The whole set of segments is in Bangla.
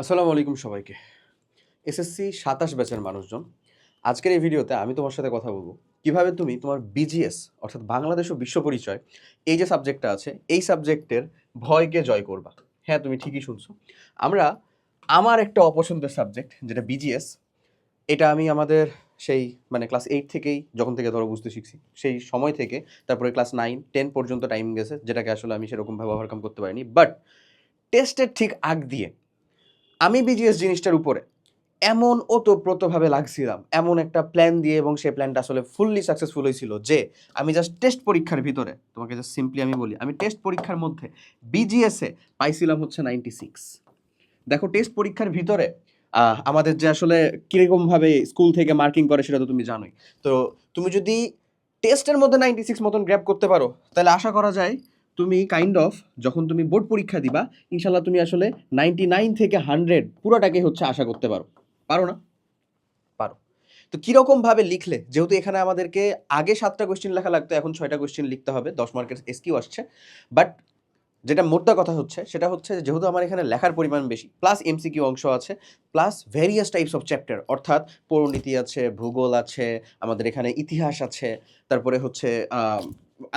আসসালামু আলাইকুম সবাইকে। এসএসসি ২৭ ব্যাচের মানুষজন। আজকের এই ভিডিওতে আমি তোমার সাথে কথা বলব। কিভাবে তুমি তোমার বিজিএস অর্থাৎ বাংলাদেশ ও বিশ্ব পরিচয় এই যে সাবজেক্টটা আছে, এই সাবজেক্টের ভয়কে জয় করবা। হ্যাঁ, তুমি ঠিকই শুনছো। আমরা আমার একটা অপছন্দের সাবজেক্ট যেটা বিজিএস, এটা আমি আমাদের সেই ক্লাস 8 থেকেই যখন থেকে ধরো বুঝতে শিখছি, সেই সময় থেকে তারপরে ক্লাস 9, 10 পর্যন্ত টাইম গেছে যেটাকে আসলে আমি সেরকমভাবে ওভারকাম করতে পারিনি। বাট টেস্টের ঠিক আগ দিয়ে আমি বিজিএস জিনিসটার উপরে এমন ওতপ্রোতভাবে লাগছিলাম, এমন একটা প্ল্যান দিয়ে, এবং সেই প্ল্যানটা আসলে ফুললি সাকসেসফুল হয়েছিল যে আমি জাস্ট টেস্ট পরীক্ষার ভিতরে, তোমাকে জাস্ট সিম্পলি আমি বলি, আমি টেস্ট পরীক্ষার মধ্যে বিজিএসে পাইছিলাম হচ্ছে 96। দেখো, টেস্ট পরীক্ষার ভিতরে আমাদের যে আসলে কীরকমভাবে স্কুল থেকে মার্কিং করে সেটা তো তুমি জানোই। তো তুমি যদি টেস্টের মধ্যে 96 মতন গ্র্যাব করতে পারো, তাহলে আশা করা যায় তুমি কাইন্ড অফ যখন তুমি বোর্ড পরীক্ষা দিবা, ইনশাল্লাহ তুমি আসলে 99 থেকে 100 পুরোটাকে হচ্ছে আশা করতে পারো। পারো না? পারো। তো কিরকমভাবে লিখলে, যেহেতু এখানে আমাদেরকে আগে 7টা কোয়েশ্চেন লেখা লাগতো, এখন 6টা কোয়েশ্চেন লিখতে হবে, 10 মার্কের এসকিউ আসছে। বাট যেটা মোদ্দা কথা হচ্ছে সেটা হচ্ছে যে, যেহেতু আমার এখানে লেখার পরিমাণ বেশি, প্লাস এমসিকিউ অংশ আছে, plus various types of chapter, অর্থাৎ পরিনীতি আছে, ভূগোল আছে, আমাদের এখানে ইতিহাস আছে, তারপরে হচ্ছে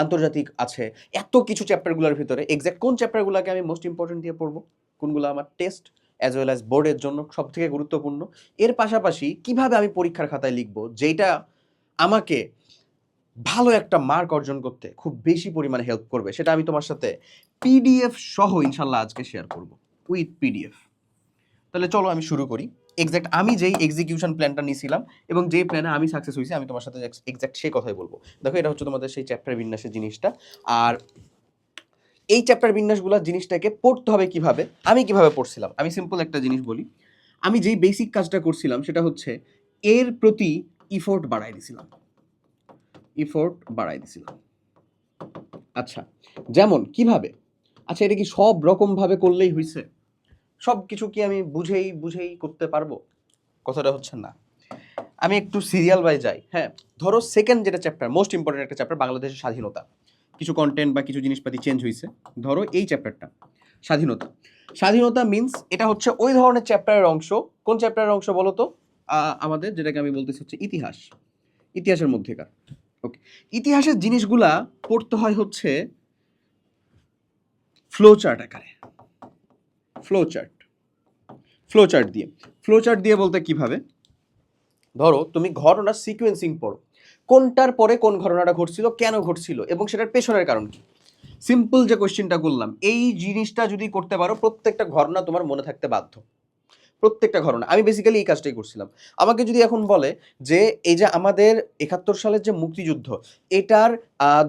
আন্তর্জাতিক আছে। এত কিছু চ্যাপ্টারগুলোর ভিতরে এক্স্যাক্ট কোন চ্যাপ্টারগুলোকে আমি মোস্ট ইম্পর্টেন্ট দিয়ে পড়বো, কোনগুলো আমার টেস্ট অ্যাজ ওয়েল অ্যাজ বোর্ডের জন্য সবথেকে গুরুত্বপূর্ণ, এর পাশাপাশি কিভাবে আমি পরীক্ষার খাতায় লিখবো যেটা আমাকে ভালো একটা মার্ক অর্জন করতে খুব বেশি পরিমাণে হেল্প করবে, সেটা আমি তোমার সাথে পিডিএফ সহ ইনশাল্লাহ আজকে শেয়ার করব, উইথ পিডিএফ। তাহলে চলো আমি শুরু করি। এক্স্যাক্ট আমি যেই এক্সিকিউশন প্ল্যানটা নিয়েছিলাম এবং যেই প্ল্যানে আমি সাকসেস হয়েছি, আমি তোমার সাথে এক্স্যাক্ট সেই কথাই বলবো। দেখো, এটা হচ্ছে তোমাদের সেই চ্যাপ্টার বিন্যাসের জিনিসটা। আর এই চ্যাপ্টার বিন্যাসগুলো জিনিসটাকে পড়তে হবে কিভাবে, আমি কিভাবে পড়ছিলাম, আমি সিম্পল একটা জিনিস বলি। আমি যেই বেসিক কাজটা করছিলাম সেটা হচ্ছে এর প্রতি ইফোর্ট বাড়াই দিছিলাম। আচ্ছা, যেমন কিভাবে? আচ্ছা, এটা কি সব রকমভাবে করলেই হইছে? সব কিছু কি আমি বুঝেই বুঝেই করতে পারবো? কথাটা হচ্ছে না। আমি একটু সিরিয়াল বাই যাই। হ্যাঁ, ধরো সেকেন্ড যেটা চ্যাপ্টার, মোস্ট ইম্পর্টেন্ট একটা চ্যাপ্টার, বাংলাদেশের স্বাধীনতা। কিছু কন্টেন্ট বা কিছু জিনিসপাতি চেঞ্জ হইছে। ধরো এই চ্যাপ্টারটা, স্বাধীনতা। স্বাধীনতা মিন্স এটা হচ্ছে ওই ধরনের চ্যাপ্টারের অংশ। কোন চ্যাপ্টারের অংশ বলো তো? আমাদের যেটাকে আমি বলতেছি হচ্ছে ইতিহাস। ইতিহাসের মধ্যেকার। ওকে। ইতিহাসের জিনিসগুলা পড়তে হয় হচ্ছে ফ্লো চার্ট আকারে। ফ্লো চার্ট দিয়ে। ফ্লো চার্ট দিয়ে বলতে কিভাবে? ধরো তুমি ঘটনার সিকোয়েন্সিং পড়ো, কোনটার পরে কোন ঘটনাটা ঘটছিল, কেন ঘটছিল, এবং সেটার পেছনের কারণ কি। সিম্পল যে কোশ্চেনটা করলাম, এই জিনিসটা যদি করতে পারো, প্রত্যেকটা ঘটনা তোমার মনে থাকতে বাধ্য। প্রত্যেকটা ঘটনা। আমি বেসিক্যালি এই কাজটাই করছিলাম। আমাকে যদি এখন বলে যে এই যে আমাদের ৭১ সালের যে মুক্তিযুদ্ধ, এটার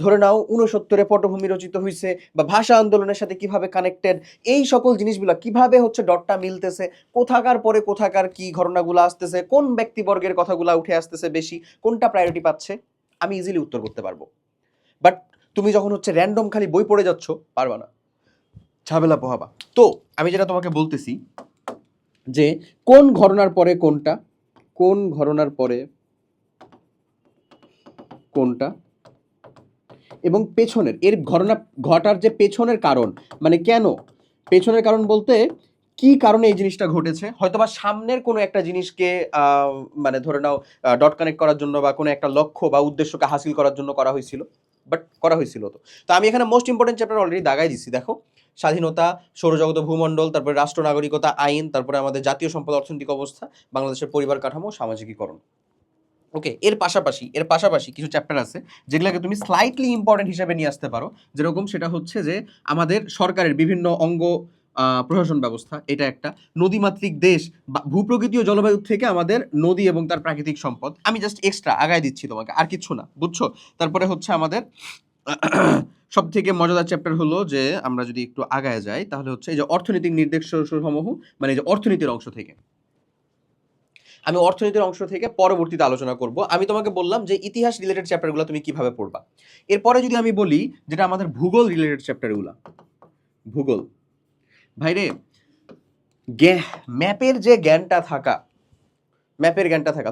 ধরে নাও ৬৯-এ পটভূমি রচিত হইছে বা ভাষা আন্দোলনের সাথে কিভাবে কানেক্টেড, এই সকল জিনিসগুলা কিভাবে হচ্ছে ডটটা মিলতেছে, কোথাকার পরে কোথাকার কি ঘটনাগুলো আসতেছে, কোন ব্যক্তিবর্গের কথাগুলা উঠে আসতেছে বেশি, কোনটা প্রায়োরিটি পাচ্ছে, আমি ইজিলি উত্তর করতে পারবো। বাট তুমি যখন হচ্ছে র্যান্ডম খালি বই পড়ে যাচ্ছ, পারবা না, ঝামেলা পোহাবা। তো আমি যেটা তোমাকে বলতেছি যে কোন ঘটনার পরে কোনটা, কোন ঘটনার পরে কোনটা, এবং পেছনের এর ঘটনা ঘটার যে পেছনের কারণ, মানে কেন, পেছনের কারণ বলতে কি কারণে এই জিনিসটা ঘটেছে, হয়তোবা সামনের কোনো একটা জিনিসকে ধরে নাও ডট কানেক্ট করার জন্য বা কোনো একটা লক্ষ্য বা উদ্দেশ্যকে হাসিল করার জন্য করা হয়েছিল, বাট করা হয়েছিল। তো আমি এখানে মোস্ট ইম্পর্টেন্ট চ্যাপ্টার অলরেডি দাগাই দিচ্ছি। দেখো, স্বাধীনতা, সৌরজগত ভূমণ্ডল, তারপরে রাষ্ট্র নাগরিকতা আইন, তারপরে আমাদের জাতীয় সম্পদ অর্থনৈতিক অবস্থা, বাংলাদেশের পরিবার কাঠামো, সামাজিকীকরণ। ওকে, এর পাশাপাশি কিছু চ্যাপ্টার আছে যেগুলোকে তুমি স্লাইটলি ইম্পর্টেন্ট হিসেবে নিয়ে আসতে পারো। যেরকম সেটা হচ্ছে যে আমাদের সরকারের বিভিন্ন অঙ্গ, প্রশাসন ব্যবস্থা, এটা একটা নদীমাতৃক দেশ, ভূপ্রকৃতি ও জলবায়ু থেকে আমাদের নদী এবং তার প্রাকৃতিক সম্পদ। আমি জাস্ট এক্সট্রা আগায় দিচ্ছি তোমাকে, আর কিছু না, বুঝছো? তারপরে হচ্ছে আমাদের সব থেকে মজাদার চ্যাপ্টার হলো যে, আমরা যদি একটু আগায় যাই তাহলে হচ্ছে এই যে অর্থনৈতিক নির্দেশসমূহ, মানে এই যে অর্থনীতির অংশ থেকে, আমি অর্থনীতির অংশ থেকে পরবর্তীতে আলোচনা করব। আমি তোমাকে বললাম যে ইতিহাস রিলেটেড চ্যাপ্টারগুলো তুমি কিভাবে পড়বা। এরপরে যদি আমি বলি যেটা আমাদের ভূগোল রিলেটেড চ্যাপ্টারগুলো, ভূগোল, ভাইরে, ম্যাপের যে জ্ঞানটা থাকা,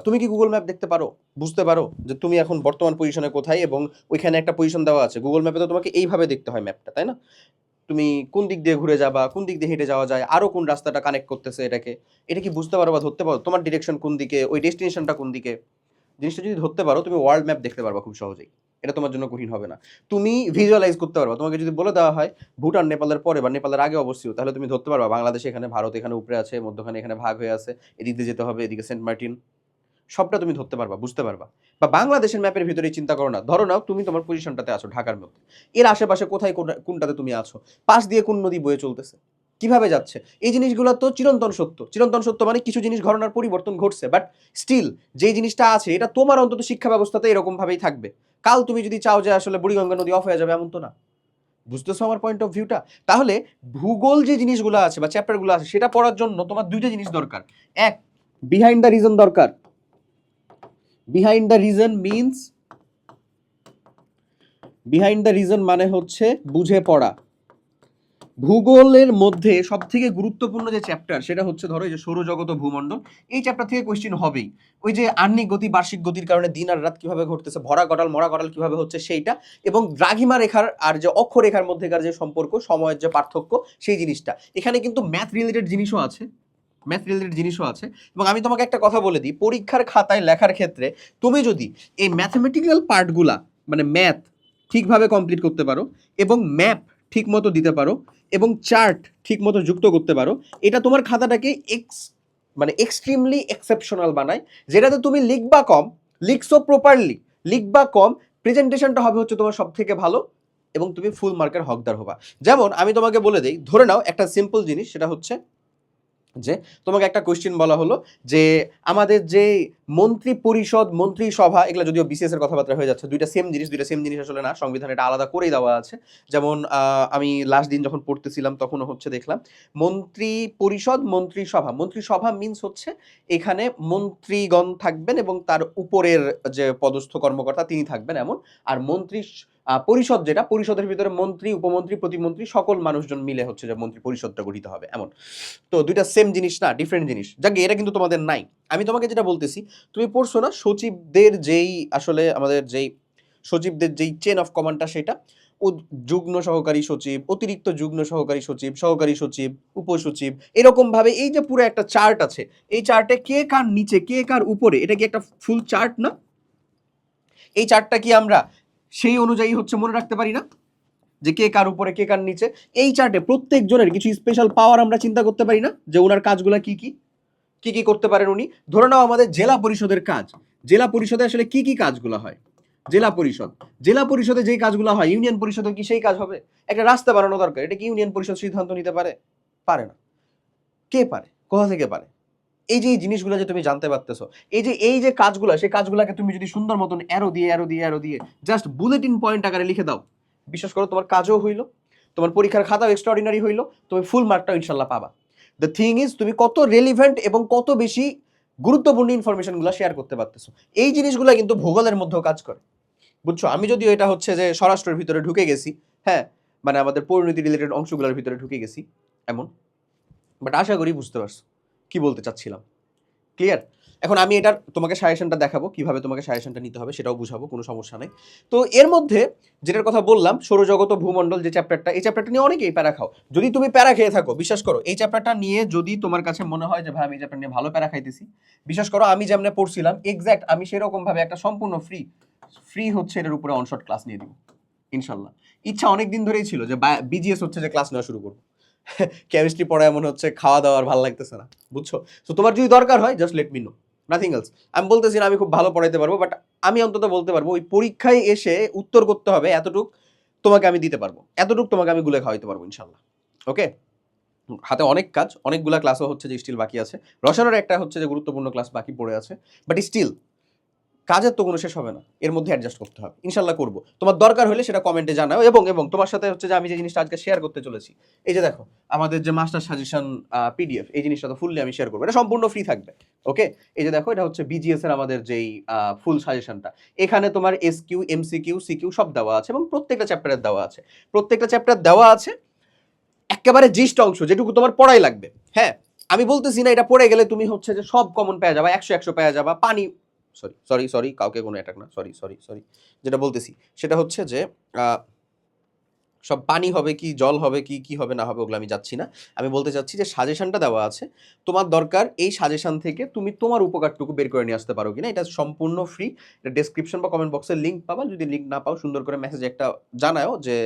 তুমি কি গুগল ম্যাপ দেখতে পারো, বুঝতে পারো যে তুমি এখন বর্তমান পজিশনে কোথায়, এবং ওইখানে একটা পজিশন দেওয়া আছে। গুগল ম্যাপে তো তোমাকে এইভাবে দেখতে হয় ম্যাপটা, তাই না? তুমি কোন দিক দিয়ে ঘুরে যাবা, কোন দিক দিয়ে হেঁটে যাওয়া যায়, আরো কোন রাস্তাটা কানেক্ট করতেছে এটাকে, এটা কি বুঝতে পারো বা ধরতে পারো, তোমার ডিরেকশন কোন দিকে, ওই ডেস্টিনেশনটা কোন দিকে, জিনিসটা যদি ধরতে পারো তুমি ওয়ার্ল্ড ম্যাপ দেখতে পারবা খুব সহজেই। এটা তোমার জন্য কঠিন হবে না। তুমি ভিজুয়ালাইজ করতে পারবা, তোমাকে যদি বলে দেওয়া হয় ভুটান নেপালের পরে বা নেপালের আগে অবস্থিত, তাহলে তুমি ধরতে পারবা বাংলাদেশ এখানে, ভারত এখানে উপরে আছে, মধ্যখানে এখানে ভাগ হয়ে আছে, এদিক দিয়ে যেতে হবে, এদিকে সেন্ট মার্টিন, সবটা তুমি ধরতে পারবা, বুঝতে পারবা। বা বাংলাদেশের ম্যাপের ভিতরে চিন্তা করো না, ধরো নাও তুমি তোমার পজিশনটাতে আছো ঢাকার মধ্যে, এর আশেপাশে কোথায় কোনটাতে তুমি আছো, পাশ দিয়ে কোন নদী বয়ে চলতেছে, কিভাবে যাচ্ছে, এই জিনিসগুলো তো চিরন্তন সত্য। চিরন্তন সত্য মানে কিছু জিনিস ঘটনার পরিবর্তন ঘটছে, বাট স্টিল যেই জিনিসটা আছে এটা তোমার অন্তত শিক্ষা ব্যবস্থাতে এরকম ভাবেই থাকবে। কাল তুমি যদি চাও যে আসলে বুড়িগঙ্গা নদী অফ হয়ে যাবে, এমন তো না। বুঝতেছো আমার পয়েন্ট অফ ভিউটা? তাহলে ভূগোল যে জিনিসগুলো আছে বা চ্যাপ্টারগুলো আছে সেটা পড়ার জন্য তোমার দুইটা জিনিস দরকার। এক, বিহাইন্ড দ্য রিজন দরকার। Behind the reason means, behind the reason মানে হচ্ছে বুঝে পড়া। ভূগোলের মধ্যে সব থেকে গুরুত্বপূর্ণ যে চ্যাপ্টার সেটা হচ্ছে ধরো এই যে সৌরজগৎ ও ভূমণ্ডল। এই চ্যাপ্টার থেকে কোয়েশ্চেন হবেই। ওই যে আহ্নিক গতি, বার্ষিক গতির কারণে দিন আর রাত কিভাবে ঘটতেছে, ভরা গড়াল মরা গড়াল কিভাবে হচ্ছে সেইটা, এবং দ্রাঘিমা রেখার আর যে অক্ষরেখার মধ্যেকার যে সম্পর্ক, সময়ের যে পার্থক্য, সেই জিনিসটা। এখানে কিন্তু ম্যাথ রিলেটেড জিনিসও আছে, ম্যাথ রিলেটেড জিনিসও আছে। এবং আমি তোমাকে একটা কথা বলে দিই, পরীক্ষার খাতায় লেখার ক্ষেত্রে তুমি যদি এই ম্যাথমেটিক্যাল পার্টগুলা মানে ম্যাথ ঠিকভাবে কমপ্লিট করতে পারো, এবং ম্যাপ ঠিক মতো দিতে পারো, এবং চার্ট ঠিক মতো যুক্ত করতে পারো, এটা তোমার খাতাটাকে মানে এক্সট্রিমলি এক্সেপশনাল বানায়। যেটাতে তুমি লিখবা কম, লিখছো প্রপারলি, লিখবা কম, প্রেজেন্টেশনটা হবে হচ্ছে তোমার সব থেকে ভালো, এবং তুমি ফুল মার্কের হকদার হবা। যেমন আমি তোমাকে বলে দিই, ধরে নাও একটা সিম্পল জিনিস, সেটা হচ্ছে যে তোমাকে একটা কোয়েশ্চেন বলা হলো যে আমাদের যে মন্ত্রী পরিষদ, মন্ত্রিসভা, এগুলো যদিও বিসিএস এর কথাবার্তা হয়ে যাচ্ছে, দুইটা সেম জিনিস আসলে না, সংবিধানে এটা আলাদা করেই দেওয়া আছে। যেমন আমি লাস্ট দিন যখন পড়তেছিলাম তখনও হচ্ছে দেখলাম মন্ত্রী পরিষদ, মন্ত্রিসভা। মন্ত্রিসভা মিন্স হচ্ছে এখানে মন্ত্রীগণ থাকবেন এবং তার উপরের যে পদস্থ কর্মকর্তা তিনি থাকবেন এমন। আর মন্ত্রী পরিষদ, যেটা পরিষদের ভিতরে মন্ত্রী, উপমন্ত্রী, প্রতিমন্ত্রী সকল মানুষজন মিলে হচ্ছে যে মন্ত্রী পরিষদটা গঠিত হবে এমন। তো দুইটা সেম জিনিস না, ডিফারেন্ট জিনিস। যাকে এটা কিন্তু তোমাদের নাই। আমি তোমাকে যেটা বলতেছি, তুমি পড়ছো না সচিবদের যেই আসলে আমাদের যেই সচিবদের যেই চেন অফ কমান্ডটা, সেটা যুগ্ম সহকারী সচিব, অতিরিক্ত যুগ্ম সহকারী সচিব, সহকারী সচিব, উপসচিব, এরকম ভাবে এই যে পুরো একটা চার্ট আছে, এই চার্টে কে কার নিচে কে কার উপরে, এটা কি একটা ফুল চার্ট না? এই চার্টটা কি আমরা সেই অনুযায়ী হচ্ছে মনে রাখতে পারি না, যে কে কার উপরে কে কার নিচে? এই চার্টে প্রত্যেক জনের কিছু স্পেশাল পাওয়ার আমরা চিন্তা করতে পারি না, যে ওনার কাজগুলো কি কি কি কি করতে পারেন উনি। ধরে নাও আমাদের জেলা পরিষদের কাজ, জেলা পরিষদে আসলে কি কি কাজগুলো হয়, জেলা পরিষদ, জেলা পরিষদে যেই কাজগুলো হয় ইউনিয়ন পরিষদের কি সেই কাজ হবে? একটা রাস্তা বানানো দরকার, এটা কি ইউনিয়ন পরিষদ সিদ্ধান্ত নিতে পারে? পারে না। কে পারে? কোথা থেকে পারে? এই যে এই জিনিসগুলো যে তুমি জানতে পারতেছো, এই যে কাজগুলো, সেই কাজগুলোকে তুমি যদি সুন্দর মতন অ্যারো দিয়ে জাস্ট বুলেটিন পয়েন্ট আকারে লিখে দাও, বিশ্বাস করো তোমার কাজও হইলো, তোমার পরীক্ষার খাতাও এক্সট্রাঅর্ডিনারি হইলো, তুমি ফুল মার্কটাও ইনশাল্লাহ পাবা। দ্য থিং ইজ তুমি কত রেলিভেন্ট এবং কত বেশি গুরুত্বপূর্ণ ইনফরমেশনগুলো শেয়ার করতে পারতেছো। এই জিনিসগুলো কিন্তু ভূগোলের মধ্যেও কাজ করে, বুঝছো? আমি যদিও এটা হচ্ছে যে স্বরাষ্ট্রের ভিতরে ঢুকে গেছি, হ্যাঁ, মানে আমাদের পরিণতি রিলেটেড অংশগুলোর ভিতরে ঢুকে গেছি এমন, বাট আশা করি বুঝতে পারছো কি বলতে চাচ্ছিলাম। ক্লিয়ার? এখন আমি এটার তোমাকে সাজেশনটা দেখাবো, কিভাবে তোমাকে সাজেশনটা নিতে হবে সেটাও বুঝাবো, কোনো সমস্যা নেই। তো এর মধ্যে যেটার কথা বললাম, সৌরজগৎ ও ভূমণ্ডল যে চ্যাপ্টারটা, এই চ্যাপ্টারটা নিয়ে অনেকেই প্যারা খাও। যদি তুমি প্যারা খেয়ে থাকো, বিশ্বাস করো এই চ্যাপ্টারটা নিয়ে যদি তোমার কাছে মনে হয় যে ভাই আমি এই চ্যাপ্টার নিয়ে ভালো প্যারা খাইতেছি, বিশ্বাস করো আমি যেমন পড়ছিলাম এক্স্যাক্ট আমি সেরকম ভাবে একটা সম্পূর্ণ ফ্রি হচ্ছে এটার উপরে অনশট ক্লাস নিয়ে দিব ইনশাল্লাহ। ইচ্ছা অনেক দিন ধরেই ছিল যে বিজিএস হচ্ছে যে ক্লাস নেওয়া শুরু করবো। কেমিস্ট্রি পড়ায় মনে হচ্ছে খাওয়া দাওয়ার ভালো লাগতেছে না, বুঝছো? তো তোমার যদি দরকার হয় just let me no, nothing else. আমি বলতেছি না আমি খুব ভালো পড়াইতে পারবো, বাট আমি অন্তত বলতে পারবো ওই পরীক্ষায় এসে উত্তর করতে হবে এতটুক তোমাকে আমি দিতে পারবো, এতটুক তোমাকে আমি গুলে খাওয়াইতে পারবো ইনশাল্লাহ। ওকে? হাতে অনেক কাজ, অনেকগুলা ক্লাসও হচ্ছে যে স্টিল বাকি আছে, রসায়নের একটা হচ্ছে যে গুরুত্বপূর্ণ ক্লাস বাকি পড়ে আছে, বাট স্টিল কাজের তো কোনো শেষ হবে না, এর মধ্যে অ্যাডজাস্ট করতে হবে, ইনশাল্লাহ করবো। তোমার দরকার হলে সেটা কমেন্টে জানাও, এবং তোমার সাথে হচ্ছে যে আমি যে জিনিসটা আজকে শেয়ার করতে চলেছি, এই যে দেখো আমাদের যে মাস্টার সাজেশন পিডিএফ, এই জিনিসটা তো ফুললি আমি শেয়ার করবো, এটা সম্পূর্ণ ফ্রি থাকবে। ওকে? এই যে দেখো এটা হচ্ছে বিজিএস এর আমাদের যেই ফুল সাজেশনটা, এখানে তোমার এসকিউ, এমসিকিউ, সিকিউ সব দেওয়া আছে, এবং প্রত্যেকটা চ্যাপ্টারের দেওয়া আছে, প্রত্যেকটা চ্যাপ্টার দেওয়া আছে একেবারে জিস্ট অংশ যেটুকু তোমার পড়াই লাগবে। হ্যাঁ, আমি বলতেছি না এটা পড়ে গেলে তুমি হচ্ছে যে সব কমন পেয়ে যাবা, 100 পেয়ে যাবা, পানি, সরি কাউকে কোনো অ্যাটাক না, সরি, যেটা বলতেছি সেটা হচ্ছে যে সব পানি হবে কি, জল হবে কি, কি হবে না হবে ওগুলো আমি যাচ্ছি না। আমি বলতে চাচ্ছি যে সাজেশনটা দেওয়া আছে, তোমার দরকার এই সাজেশন থেকে তুমি তোমার উপকারটুকু বের করে নিয়ে আসতে পারো কিনা। এটা সম্পূর্ণ ফ্রি। এটা ডেসক্রিপশন বা কমেন্ট বক্সে লিঙ্ক পাবা। যদি লিঙ্ক না পাও সুন্দর করে মেসেজ একটা জানাও যে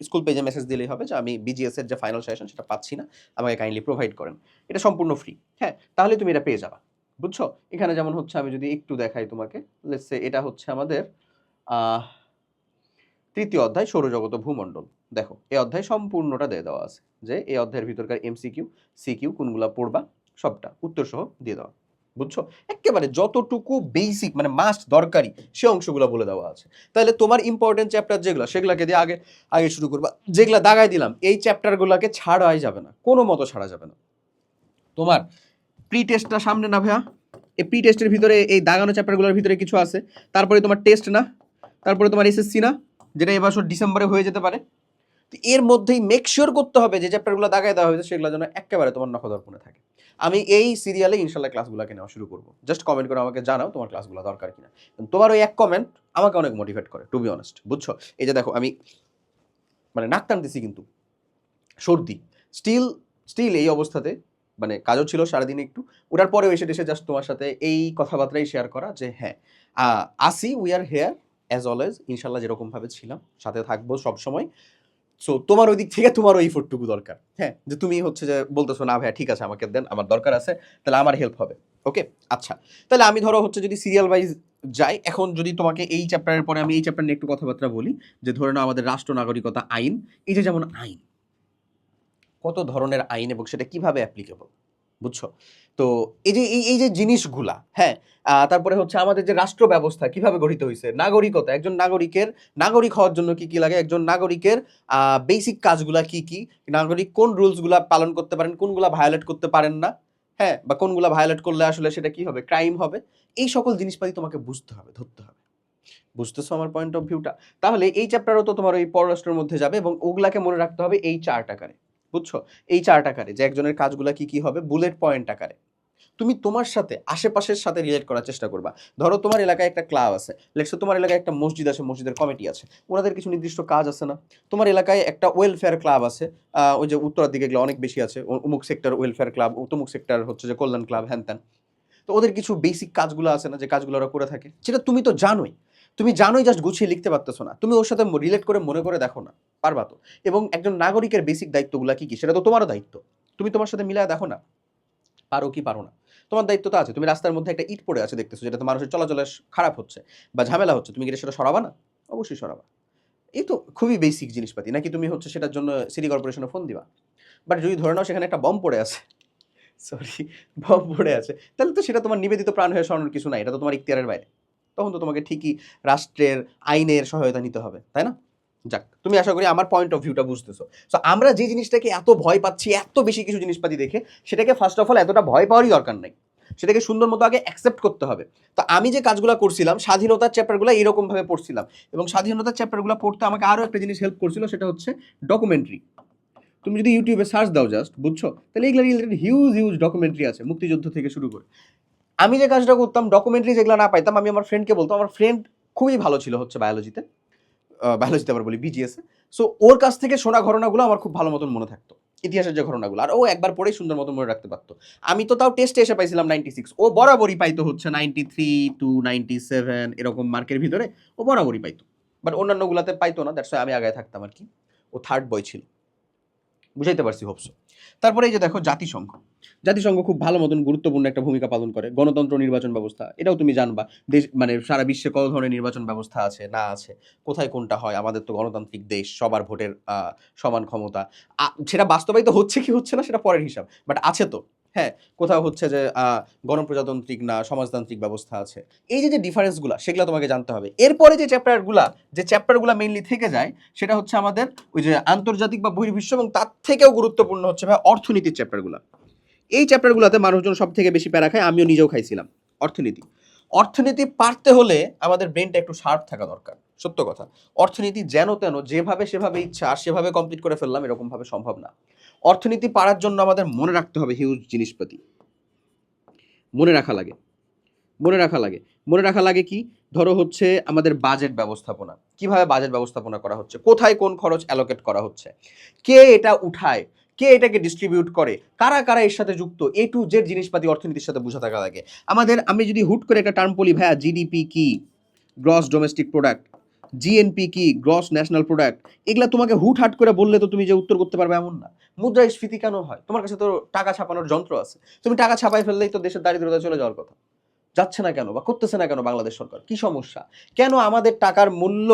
স্কুল পেজে মেসেজ দিলেই হবে যে আমি বিজিএস এর যে ফাইনাল সাজেশন সেটা পাচ্ছি না, আমাকে কাইন্ডলি প্রোভাইড করেন। এটা সম্পূর্ণ ফ্রি, হ্যাঁ, তাহলে তুমি এটা পেয়ে যাবা, বুঝছো? এখানে যেমন হচ্ছে আমি যদি একটু দেখাই তোমাকে, লেটস সে এটা হচ্ছে আমাদের আহ তৃতীয় অধ্যায় সৌরজগৎ ও ভূমণ্ডল। দেখো এই অধ্যায় সম্পূর্ণটা দিয়ে দেওয়া আছে যে এই অধ্যায়ের ভিতরকার এমসিকিউ সিকিউ কোনগুলা পড়বা সবটা উত্তর সহ দিয়ে দেওয়া, বুঝছো? একেবারে যতটুকু বেসিক মানে মাস্ট দরকারি সে অংশগুলো বলে দেওয়া আছে। তাহলে তোমার ইম্পর্টেন্ট চ্যাপ্টার যেগুলো সেগুলোকে দিয়ে আগে আগে শুরু করবা। যেগুলা দাগাই দিলাম এই চ্যাপ্টারগুলোকে ছাড়াই যাবে না, কোনো মতো ছাড়া যাবে না। তোমার প্রি টেস্টটা সামনে না ভাইয়া, এই প্রি টেস্টের ভিতরে এই দাগানো চ্যাপ্টারগুলোর ভিতরে কিছু আছে, তারপরে তোমার টেস্ট না, তারপরে তোমার এসএসসি না, যেটা এবছর ডিসেম্বরে হয়ে যেতে পারে। তো এর মধ্যেই মেক শিওর করতে হবে যে চ্যাপ্টারগুলো দাগায় দেওয়া হয়েছে সেগুলো যেন একেবারে তোমার নখদর্পণে থাকে। আমি এই সিরিয়ালে ইনশাল্লাহ ক্লাসগুলোকে নেওয়া শুরু করবো। জাস্ট কমেন্ট করে আমাকে জানাও তোমার ক্লাসগুলো দরকার কিনা। তোমার ওই এক কমেন্ট আমাকে অনেক মোটিভেট করে, টু বি অনেস্ট, বুঝছো? এই যে দেখো আমি মানে নাক টানতেছি কিন্তু সর্দি, স্টিল স্টিল এই অবস্থাতে, মানে কাজও ছিল সারাদিন একটু, ওটার পরেও এসে এসে জাস্ট তোমার সাথে এই কথাবার্তাই শেয়ার করা যে হ্যাঁ আসি, we are hair as always, ইনশাল্লাহ যেরকমভাবে ছিলাম সাথে থাকবো সবসময়। সো তোমার ওই দিক থেকে তোমার ওই এফোর্টটুকু দরকার, হ্যাঁ, যে তুমি হচ্ছে যে বলতেছো না ভাইয়া ঠিক আছে আমাকে দেন, আমার দরকার আছে, তাহলে আমার হেল্প হবে। ওকে, আচ্ছা, তাহলে আমি ধরো হচ্ছে যদি সিরিয়াল ওয়াইজ যাই, এখন যদি তোমাকে এই চ্যাপ্টারের পরে আমি এই চ্যাপ্টার নিয়ে একটু কথাবার্তা বলি, যে ধরে নাও আমাদের রাষ্ট্র নাগরিকতা আইন, এই যে যেমন আইন, কত ধরনের আইন এবং সেটা কিভাবে অ্যাপ্লিকেবল, বুঝছো? তো এই যে জিনিসগুলা, হ্যাঁ, তারপরে হচ্ছে আমাদের যে রাষ্ট্র ব্যবস্থা কিভাবে গঠিত হয়েছে, নাগরিকতা, একজন নাগরিকের নাগরিক হওয়ার জন্য কি কি লাগে, একজন নাগরিকের বেসিক কাজগুলা কি কি, নাগরিক কোন রুলসগুলা পালন করতে পারেন, কোনগুলা ভায়োলেট করতে পারেন না, হ্যাঁ, বা কোনগুলা ভায়োলেট করলে আসলে সেটা কি হবে, ক্রাইম হবে, এই সকল জিনিসপাতি তোমাকে বুঝতে হবে, ধরতে হবে। বুঝতেছো আমার পয়েন্ট অফ ভিউটা? তাহলে এই চ্যাপ্টারও তো তোমার ওই পররাষ্ট্রের মধ্যে যাবে এবং ওগুলাকে মনে রাখতে হবে এই চার্ট আকারে, বুঝছো? এই চার্ট আকারে যে একজনের কাজগুলা কি কি হবে বুলেট পয়েন্ট আকারে। তুমি তোমার সাথে আশেপাশের সাথে রিলেট করার চেষ্টা করবা। ধরো তোমার এলাকায় একটা ক্লাব আছে, লেটস সে তোমার এলাকায় একটা মসজিদ আছে, মসজিদের কমিটি আছে, ওনাদের কিছু নির্দিষ্ট কাজ আছে না? তোমার এলাকায় একটা ওয়েলফেয়ার ক্লাব আছে, ওই যে উত্তরার দিকে এগুলো অনেক বেশি আছে, অমুক সেক্টর ওয়েলফেয়ার ক্লাব, তমুক সেক্টর হচ্ছে যে কল্যাণ ক্লাব, হ্যান ত্যান। তো ওদের কিছু বেসিক কাজগুলো আছে না যে কাজগুলো ওরা করে থাকে, সেটা তুমি তো জানোই, তুমি জানোই, জাস্ট গুছিয়ে লিখতে পারতেছো না, তুমি ওর সাথে রিলেট করে মনে করে দেখো না, পারবা তো? এবং একজন নাগরিকের বেসিক দায়িত্বগুলো কি কি সেটা তো তোমারও দায়িত্ব, তুমি তোমার সাথে মিলায় দেখো না, পারো কি পারো না। তোমার দায়িত্ব তো আছে, তুমি রাস্তার মধ্যে একটা ইট পড়ে আছে দেখতেছো, যেটা তো মানুষের চলাচলে খারাপ হচ্ছে বা ঝামেলা হচ্ছে, তুমি কি সেটা সরাবা না? অবশ্যই সরাবা। এই তো খুবই বেসিক জিনিসপাতি, নাকি তুমি হচ্ছে সেটার জন্য সিটি কর্পোরেশনে ফোন দিবা? বাট যদি ধরে নাও সেখানে একটা বম পড়ে আছে, সরি, বম পড়ে আছে, তাহলে তো সেটা তোমার নিবেদিত প্রাণ হয়ে সরানোর কিছু নাই, এটা তো তোমার ইখতিয়ারের বাইরে। তখন তো তোমাকে ঠিকই রাষ্ট্রের আইনের সহায়তা নিতে হবে, তাই না? যাক, তুমি আশা করি আমার পয়েন্ট অফ ভিউটা বুঝতেছো। সো আমরা যে জিনিসটাকে এত ভয় পাচ্ছি এত বেশি কিছু জিনিসপাতি দেখে, সেটাকে ফার্স্ট অফ অল এতটা ভয় পাওয়ারই দরকার নাই, সেটাকে সুন্দর মতো আগে অ্যাকসেপ্ট করতে হবে। তো আমি যে কাজগুলো করছিলাম স্বাধীনতার চ্যাপ্টারগুলো এরকমভাবে পড়ছিলাম, এবং স্বাধীনতার চ্যাপ্টারগুলো পড়তে আমাকে আরও একটা জিনিস হেল্প করছিল, সেটা হচ্ছে ডকুমেন্টারি। তুমি যদি ইউটিউবে সার্চ দাও জাস্ট, বুঝছো, তাহলে এগুলো রিলেটেড হিউজ হিউজ ডকুমেন্টারি আছে, মুক্তিযুদ্ধ থেকে শুরু করে। আমি যে কাজটা করতাম, ডকুমেন্টারি যেগুলো না পাইতাম আমি আমার ফ্রেন্ডকে বলতাম, আমার ফ্রেন্ড খুবই ভালো ছিল হচ্ছে বায়োলজিতে, বায়োলজিতে আবার বলি বিজিএস এ। সো ওর কাছ থেকে শোনা ঘটনাগুলো আমার খুব ভালো মতন মনে থাকতো, ইতিহাসের যে ঘটনাগুলো, আর ও একবার পড়েই সুন্দর মতো মনে রাখতে পারতো। আমি তো তাও টেস্টে এসে পাইছিলাম 96, ও বরাবরই পাইতো হচ্ছে 93 টু 97 এরকম মার্কের ভিতরে, ও বরাবরই পাইতো। বাট অন্যান্যগুলাতে পাইতো না, দ্যাটস আমি আগায় থাকতাম আর কি। ও থার্ড বয় ছিল, বুঝাইতে পারছি হোপসো। তারপরে এই যে দেখো জাতিসংঘ, জাতিসংঘ খুব ভালো মতন গুরুত্বপূর্ণ একটা ভূমিকা পালন করে, গণতন্ত্র, নির্বাচন ব্যবস্থা, এটাও তুমি জানবা। দেশ মানে সারা বিশ্বে কত ধরনের নির্বাচন ব্যবস্থা আছে না আছে, কোথায় কোনটা হয়, আমাদের তো গণতান্ত্রিক দেশ, সবার ভোটের সমান ক্ষমতা। সেটা বাস্তবায়িত হচ্ছে কি হচ্ছে না সেটা পরের হিসাব, বাট আছে তো, হ্যাঁ। কোথাও হচ্ছে যে গণপ্রজাতান্ত্রিক না সমাজতান্ত্রিক ব্যবস্থা আছে। এই যে যে ডিফারেন্সগুলো সেগুলো তোমাকে জানতে হবে। এরপরে যে চ্যাপ্টারগুলো মেইনলি থেকে যায় সেটা হচ্ছে আমাদের ওই যে আন্তর্জাতিক বা বহির্বিশ্ব, এবং তার থেকেও গুরুত্বপূর্ণ হচ্ছে ভাই অর্থনীতির চ্যাপ্টারগুলো। এই চ্যাপ্টারগুলোতে মানুষজন সব থেকে বেশি প্যারা খায়, আমিও নিজেও খাইছিলাম। অর্থনীতি, অর্থনীতি পারতে হলে আমাদের ব্রেনটা একটু শার্প থাকা দরকার, সত্য কথা। অর্থনীতি যেন তেন যেভাবে সেভাবে ইচ্ছা আর সেভাবে কমপ্লিট করে ফেললাম এরকম ভাবে সম্ভব না। অর্থনীতি পারার জন্য আমাদের মনে রাখতে হবে হিউজ জিনিসপাতি, মনে রাখা লাগে। মনে রাখা লাগে কি, ধরো হচ্ছে আমাদের বাজেট ব্যবস্থাপনা, কিভাবে বাজেট ব্যবস্থাপনা করা হচ্ছে, কোথায় কোন খরচ অ্যালোকেট করা হচ্ছে, কে এটা উঠায়, কে এটাকে ডিস্ট্রিবিউট করে, কারা কারা এর সাথে যুক্ত, এ টু জেড জিনিসপাতি অর্থনীতির সাথে বোঝা থাকা লাগে আমাদের। আমি যদি হুট করে একটা টার্ম বলি, ভাইয়া জিডিপি কি, গ্রস ডোমেস্টিক প্রোডাক্ট, জিএনপি কি, গ্রস ন্যাশনাল প্রোডাক্ট, এগুলা তোমাকে হুটহাট করে বললে তো তুমি যে উত্তর করতে পারবে এমন না। মুদ্রাস্ফীতি কেন হয়? তোমার কাছে তো টাকা ছাপানোর যন্ত্র আছে, তুমি টাকা ছাপাই ফেললেই তো দেশের দারিদ্রতা চলে যাওয়ার কথা। যাচ্ছে না কেন বা করতেছে না কেন বাংলাদেশ সরকার? কি সমস্যা? কেন আমাদের টাকার মূল্য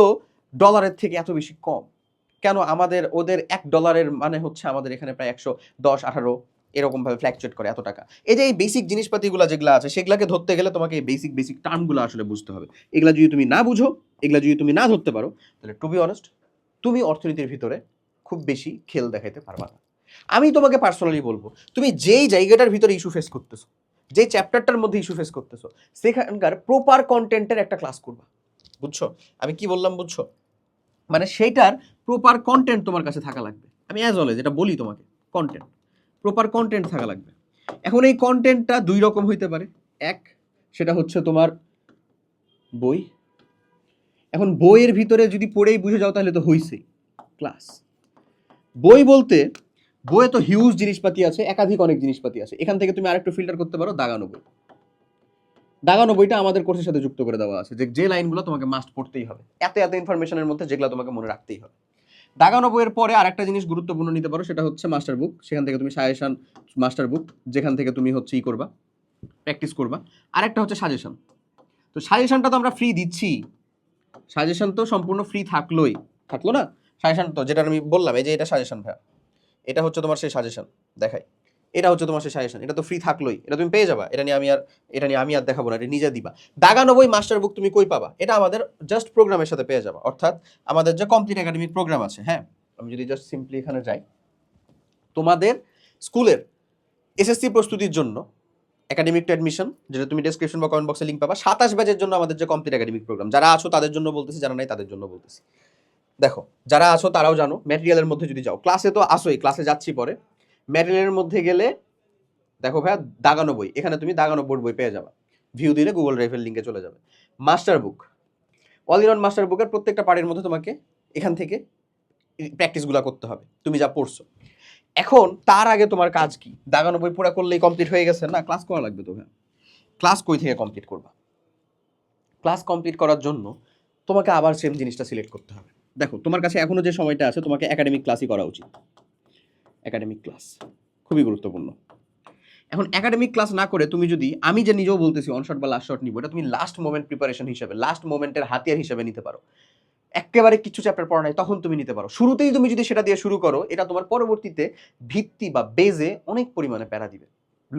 ডলারের থেকে এত বেশি কম? কেন আমাদের ওদের $1 মানে হচ্ছে আমাদের এখানে প্রায় 110-18 এরকম ভাবে ফ্ল্যাকচুয়েট করে এত টাকা। এই যে এই বেসিক জিনিসপাতিগুলো যেগুলো আছে সেগুলোকে ধরতে গেলে তোমাকে এই বেসিক টার্মগুলো আসলে বুঝতে হবে। এগুলা যদি তুমি না বুঝো, এগুলা যদি তুমি না ধরতে পারো, তাহলে টু বি অনেস্ট তুমি অর্থনীতির ভিতরে খুব বেশি খেল দেখাইতে পারবা না। আমি তোমাকে পার্সোনালি বলবো, তুমি যেই জায়গাটার ভিতরে ইস্যু ফেস করতেছো, যে চ্যাপ্টারটার মধ্যে ইস্যু ফেস করতেছো, সেখানকার প্রপার কন্টেন্টের একটা ক্লাস করবা। বুঝছো আমি কি বললাম? বুঝছো? মানে সেইটার প্রপার কন্টেন্ট তোমার কাছে থাকা লাগবে। আমি অ্যাজ অলওয়েজ যেটা বলি তোমাকে, কন্টেন্ট, প্রপার কন্টেন্ট থাকা লাগবে। এখন এই কন্টেন্টটা দুই রকম হইতে পারে। এক, সেটা হচ্ছে তোমার বই। এখন বইয়ের ভিতরে যদি পড়েই বুঝে যাও তাহলে তো হইছেই ক্লাস। বই বলতে বইয়ে তো হিউজ জিনিসপাতি আছে, একাধিক অনেক জিনিসপাতি আছে। এখান থেকে তুমি আরেকটু ফিল্টার করতে পারো দাগানো বই। দাগানো বইটা আমাদের কোর্সের সাথে যুক্ত করে দেওয়া আছে, যে লাইনগুলো তোমাকে মাস্ট পড়তেই হবে, এত এত ইনফরমেশনের মধ্যে যেগুলো তোমাকে মনে রাখতেই হবে। দাগানো বইয়ের পরে আরেকটা জিনিস গুরুত্বপূর্ণ নিতে পারো, সেটা হচ্ছে মাস্টার বুক। সেখান থেকে তুমি সাজেশন, মাস্টার বুক যেখান থেকে তুমি হচ্ছে ই করবা, প্র্যাকটিস করবা। আরেকটা হচ্ছে সাজেশন। তো সাজেশনটা তো আমরা ফ্রি দিচ্ছি, সাজেশন তো সম্পূর্ণ ফ্রি থাকলো না? সাজেশন তো যেটা আমি বললাম, এই যে এটা সাজেশন ভাইয়া, এটা হচ্ছে তোমার সেই সাজেশন, দেখাই, এটা হচ্ছে তোমার সেই সাজেশন, এটা তো ফ্রি থাকলোই, এটা তুমি পেয়ে যাবা। এটা নিয়ে আমি আর দেখাবো না, এটা নিজে দিবা। দাগানো বই মাস্টার বুক তুমি কই পাবা? এটা আমাদের জাস্ট প্রোগ্রামের সাথে পেয়ে যাবা, অর্থাৎ আমাদের যে কমপ্লিট একাডেমিক প্রোগ্রাম আছে। হ্যাঁ, আমি যদি জাস্ট সিম্পলি এখানে যাই, তোমাদের স্কুলের এসএসসি প্রস্তুতির জন্য একাডেমিক টু অ্যাডমিশন, যেটা তুমি ডেসক্রিপশন বা কমেন্ট বক্সে লিঙ্ক পাবা, 27 ব্যাচের জন্য আমাদের যে কমপ্লিট একাডেমিক প্রোগ্রাম, যারা আছো তাদের জন্য বলতেছি, যারা নাই তাদের জন্য বলতেছি। দেখো, যারা আছো তারাও জানো, ম্যাটেরিয়ালের মধ্যে যদি যাও, ক্লাসে তো আসোই, ক্লাসে যাচ্ছি পরে, ম্যাটেরিয়ালের মধ্যে গেলে দেখো ভাইয়া দাগানো বই, এখানে তুমি দাগানো বোর্ড বই পেয়ে যাবে। ভিউ দিলে গুগল ড্রাইভের লিঙ্কে চলে যাবে। Master book, all in one master বুকের প্রত্যেকটা পার্টের মধ্যে তোমাকে এখান থেকে প্র্যাকটিসগুলো করতে হবে তুমি যা পড়ছো। এখন তার আগে তোমার কাজ কি? দাগানো বই পুরা করলেই কমপ্লিট হয়ে গেছে না, ক্লাস করা লাগবে তো ভাইয়া। ক্লাস কই থেকে কমপ্লিট করবা? ক্লাস কমপ্লিট করার জন্য তোমাকে আবার সেম জিনিসটা সিলেক্ট করতে হবে। দেখো, তোমার কাছে এখনো যে সময়টা আছে, তোমাকে একাডেমিক ক্লাসই করা উচিত। একাডেমিক ক্লাস খুবই গুরুত্বপূর্ণ। এখন একাডেমিক ক্লাস না করে তুমি যদি, আমি যে নিজেও বলতেছি অনশট বা লাস্ট শট নিব, এটা তুমি লাস্ট মোমেন্ট প্রিপারেশন হিসেবে, লাস্ট মোমেন্টের হাতিয়ার হিসেবে নিতে পারো। একেবারে কিছু চ্যাপ্টার পড়া নাই তখন তুমি নিতে পারো। শুরুতেই তুমি যদি সেটা দিয়ে শুরু করো, এটা তোমার পরবর্তীতে ভিত্তি বা বেজে অনেক পরিমাণে প্যারা দিবে।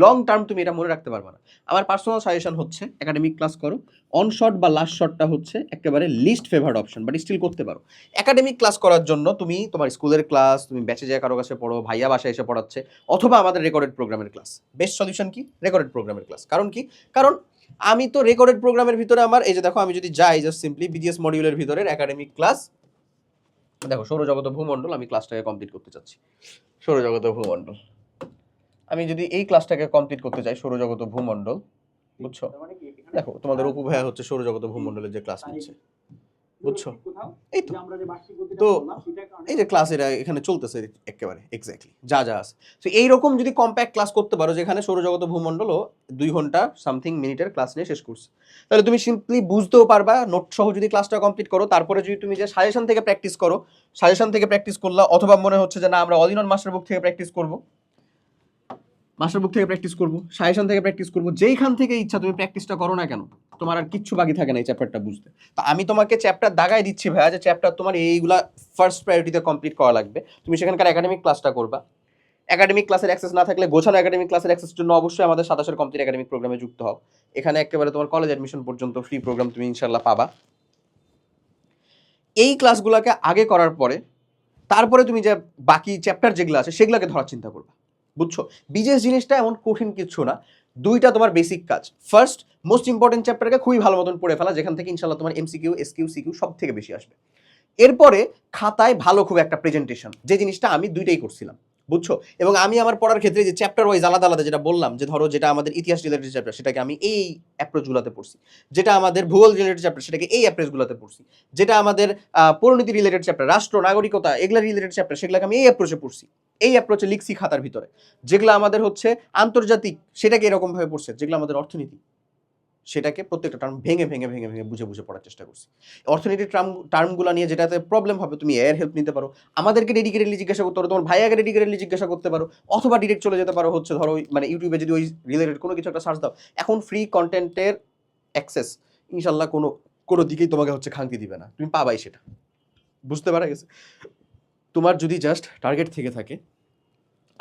লং টার্ম তুমি এটা মনে রাখতে পারবে না। আমার পার্সোনাল সাজেশন হচ্ছে একাডেমিক ক্লাস করো। অনশট বা লাস্ট শটটা হচ্ছে একেবারে least favoured option, but still করতে পারো। একাডেমিক ক্লাস করার জন্য তুমি তোমার স্কুলের ক্লাস, তুমি ব্যাচে যায় কারো কাছে পড়ো, ভাইয়া বাসায় এসে পড়াচ্ছে, অথবা আমাদের রেকর্ডেড প্রোগ্রামের ক্লাস। বেস্ট সলিউশন কি? রেকর্ডেড প্রোগ্রামের ক্লাস। কারণ কি? কারণ আমি তো রেকর্ডেড প্রোগ্রামের ভিতরে আমার, এই যে দেখো, আমি যদি যাই জাস্ট সিম্পলি বিজিএস মডিউলের ভিতরে একাডেমিক ক্লাস, দেখো সৌরজগত ভূমণ্ডল, আমি ক্লাসটাকে কমপ্লিট করতে চাচ্ছি। সৌরজগত ভূমণ্ডল, আমি যদি এই ক্লাসটাকে কমপ্লিট করতে চাই, সৌরজগত ভূমণ্ডল, বুঝছো? দেখো তোমাদের অপু ভাইয়া হচ্ছে সৌরজগত ভূমণ্ডলের যে ক্লাস নিচ্ছে, বুঝছো? এই তো এই যে ক্লাস এরা এখানে চলতেছে একেবারে এক্স্যাক্টলি যা যা আছে। তো এইরকম যদি কম্প্যাক্ট ক্লাস করতে পারো, যেখানে সৌরজগত ভূমণ্ডলও 2 ঘন্টা সামথিং মিনিটের ক্লাস নিয়ে শেষ করছে, তাহলে তুমি সিম্পলি বুঝতেও পারবা। নোট সহ যদি ক্লাসটা কমপ্লিট করো, তারপরে যদি তুমি যে সাজেশন থেকে প্র্যাকটিস করো, সাজেশন থেকে প্র্যাকটিস করলা, অথবা মনে হচ্ছে যে না আমরা অল ইন ওয়ান মাস্টার বুক থেকে প্র্যাকটিস করবো, মাস্টার বুক থেকে প্র্যাকটিস করবো, সাজেশন থেকে প্র্যাকটিস করবো, যেইখান থেকে ইচ্ছা তুমি প্র্যাকটিসটা করো না কেন, তোমার আর কিচ্ছু বাকি থাকে না এই চ্যাপ্টারটা বুঝতে। তো আমি তোমাকে চ্যাপ্টার দাগাই দিচ্ছি ভাইয়া, যে চ্যাপ্টার তোমার এইগুলা ফার্স্ট প্রায়োরিটিতে কমপ্লিট করা লাগবে। তুমি সেখানকার একাডেমিক ক্লাসটা করবা। একাডেমিক ক্লাসের অ্যাক্সেস না থাকলে, গোছানো একাডেমিক ক্লাসের অ্যাক্সেসের জন্য অবশ্যই আমাদের 27 কমপ্লিট একাডেমিক প্রোগ্রামে যুক্ত হও। এখানে একেবারে তোমার কলেজ অ্যাডমিশন পর্যন্ত ফ্রি প্রোগ্রাম তুমি ইনশাল্লাহ পাবা। এই ক্লাসগুলোকে আগে করার পরে তারপরে তুমি যে বাকি চ্যাপ্টার যেগুলো আছে সেগুলোকে ধরার চিন্তা করবা। বুঝছো? বিজেস জিনিসটা এমন কঠিন কিছু না। দুইটা তোমার বেসিক কাজ। ফার্স্ট মোস্ট ইম্পর্টেন্ট চ্যাপ্টারকে খুবই ভালো মতন পড়ে ফেলা, যেখান থেকে ইনশাল্লাহ তোমার এমসিকিউ, এসকিউ, সিকিউ সব থেকে বেশি আসবে। এরপরে খাতায় ভালো খুব একটা প্রেজেন্টেশন, যে জিনিসটা আমি দুইটাই করছিলাম। বুঝছো? এবং আমি আমার পড়ার ক্ষেত্রে যে চ্যাপ্টার ওয়াইজ আলাদা আলাদা যেটা বললাম, যে ধরো যেটা আমাদের ইতিহাস রিলেটেড চ্যাপ্টার সেটাকে আমি এই অ্যাপ্রোচগুলোতে পড়ছি, যেটা আমাদের ভূগোল রিলেটেড চ্যাপ্টার সেটাকে এই অ্যাপ্রোচগুলোতে পড়ছি, যেটা আমাদের পরিণতি রিলেটেড চ্যাপ্টার, রাষ্ট্র নাগরিকতা এগুলা রিলেটেড চ্যাপ্টার সেগুলোকে আমি এই অ্যাপ্রোচে পড়ছি, এই অ্যাপ্রোচে লিখছি খাতার ভিতরে। যেগুলো আমাদের হচ্ছে আন্তর্জাতিক সেটাকে এরকম ভাবে পড়ছে, যেগুলো আমাদের অর্থনীতি সেটাকে প্রত্যেকটা টার্ম ভেঙে ভেঙে ভেঙে ভেঙে বুঝে বুঝে পড়ার চেষ্টা করছি। অর্থনীতির টার্মগুলো নিয়ে যেটাতে প্রবলেম হবে তুমি এর হেল্প নিতে পারো, আমাদেরকে ডেডিকেটেডলি জিজ্ঞাসা করতে পারো, তোমার ভাইয়াকে ডেডিকেটেডলি জিজ্ঞাসা করতে পারো, অথবা ডিরেক্ট চলে যেতে পারো হচ্ছে ধরো মানে ইউটিউবে যদি ওই রিলেটেড কোনো কিছু একটা সার্চ দাও, এখন ফ্রি কন্টেন্টের অ্যাক্সেস ইনশাল্লাহ কোনো দিকেই তোমাকে হচ্ছে খামতি দিবে না, তুমি পাবাই সেটা। বুঝতে পারা গেছে? তোমার যদি জাস্ট টার্গেট থেকে থাকে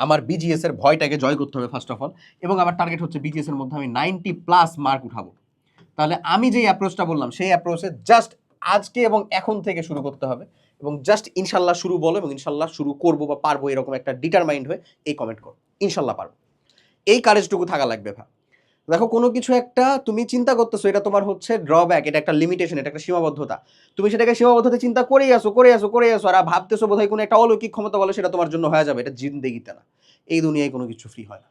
আমার বিজিএস এর ভয়টাকে জয় করতে হবে ফার্স্ট অফ অল, এবং আমার টার্গেট হচ্ছে বিজিএস এর মধ্যে আমি 90+ মার্ক উঠাবো, তাহলে আমি যেই অ্যাপ্রোচটা বললাম সেই অ্যাপ্রোচে জাস্ট আজকে এবং এখন থেকে শুরু করতে হবে, এবং জাস্ট ইনশাল্লাহ শুরু বলো, এবং ইনশাল্লাহ শুরু করবো বা পারবো এরকম একটা ডিটারমাইন্ড হয়ে এই কমেন্ট করো, ইনশাল্লাহ পারবো। এই কারেজটুকু থাকা লাগবে ভাই। দেখো কোনো কিছু একটা তুমি চিন্তা করতেছো, এটা তোমার হচ্ছে ড্রব্যাক, এটা একটা লিমিটেশন, এটা একটা সীমাবদ্ধতা, তুমি সেটাকে সীমাবদ্ধতা চিন্তা করেই আসো আর ভাবতেছো বোধহয় কোনো একটা অলৌকিক ক্ষমতা বলে সেটা তোমার জন্য হয়ে যাবে, এটা জিন্দেগিতে না, এই দুনিয়ায় কোনো কিছু ফ্রি হয় না,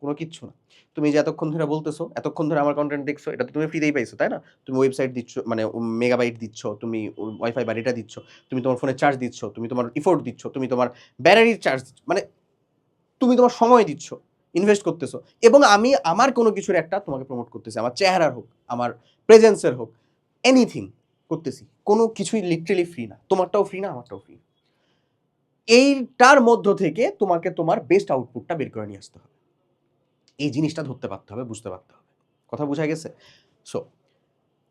কোনো কিচ্ছু না। তুমি যে এতক্ষণ ধরে বলতেছো, এতক্ষণ ধরে আমার কন্টেন্ট দেখছো, এটা তো তুমি ফ্রিতেই পাইছো, তাই না? তুমি ওয়েবসাইট দিচ্ছ, মানে মেগাবাইট দিচ্ছ, তুমি ওয়াইফাই বা ডেটা দিচ্ছ, তুমি তোমার ফোনে চার্জ দিচ্ছ, তুমি তোমার ইফোর্ট দিচ্ছ, তুমি তোমার ব্যাটারির চার্জ, মানে তুমি তোমার সময় দিচ্ছ, ইনভেস্ট করতেছো, এবং আমি আমার কোনো কিছুর একটা তোমাকে প্রমোট করতেছি, আমার চেহারার হোক, আমার প্রেজেন্সের হোক, এনিথিং করতেছি, কোনো কিছুই লিটারেলি ফ্রি না, তোমারটাও ফ্রি না, আমারটাও ফ্রি। এইটার মধ্য থেকে তোমাকে তোমার বেস্ট আউটপুটটা বের করে নিয়ে আসতে হবে, এই জিনিসটা ধরতে পারতে হবে, বুঝতে পারতে হবে। কথা বোঝা গেছে? সো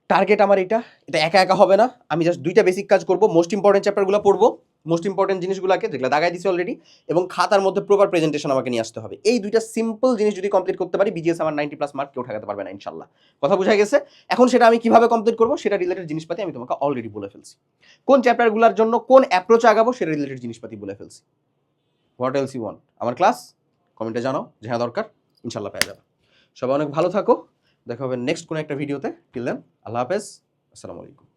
টার্গেট আমার এটা একা একা হবে না, আমি জাস্ট দুইটা বেসিক কাজ করব, মোস্ট ইম্পর্টেন্ট চ্যাপ্টারগুলো পড়বো, মোস্ট ইম্পর্টেন্ট জিনিসগুলোকে যেগুলো দাগাই দিছি অলরেডি, এবং খাতার মধ্যে প্রপার প্রেজেন্টেশন আমাকে নিয়ে আসতে হবে। এই দুইটা সিম্পল জিনিস যদি কমপ্লিট করতে পারি, বিজিএস আমার 90+ মার্ক কেউ ঠেকাতে পারবে না ইনশাল্লাহ। কথা বোঝা গেছে? এখন সেটা আমি কিভাবে কমপ্লিট করবো সেটা রিলেটেড জিনিসপাতি আমি তোমাকে অলরেডি বলে ফেলছি, কোন চ্যাপ্টারগুলোর জন্য কোন অ্যাপ্রোচ আগাবো সেটা রিলেটেড জিনিসপাতি বলে ফেলছি। What else you want? আমার ক্লাস কমেন্টে জানাও যে হ্যাঁ দরকার, ইনশাল্লাহ পেয়ে যাবে। সবাই অনেক ভালো থাকো, দেখা হবে নেক্সট কোনো একটা ভিডিওতে। টিল দেন আল্লাহ হাফেজ, আসসালামু আলাইকুম।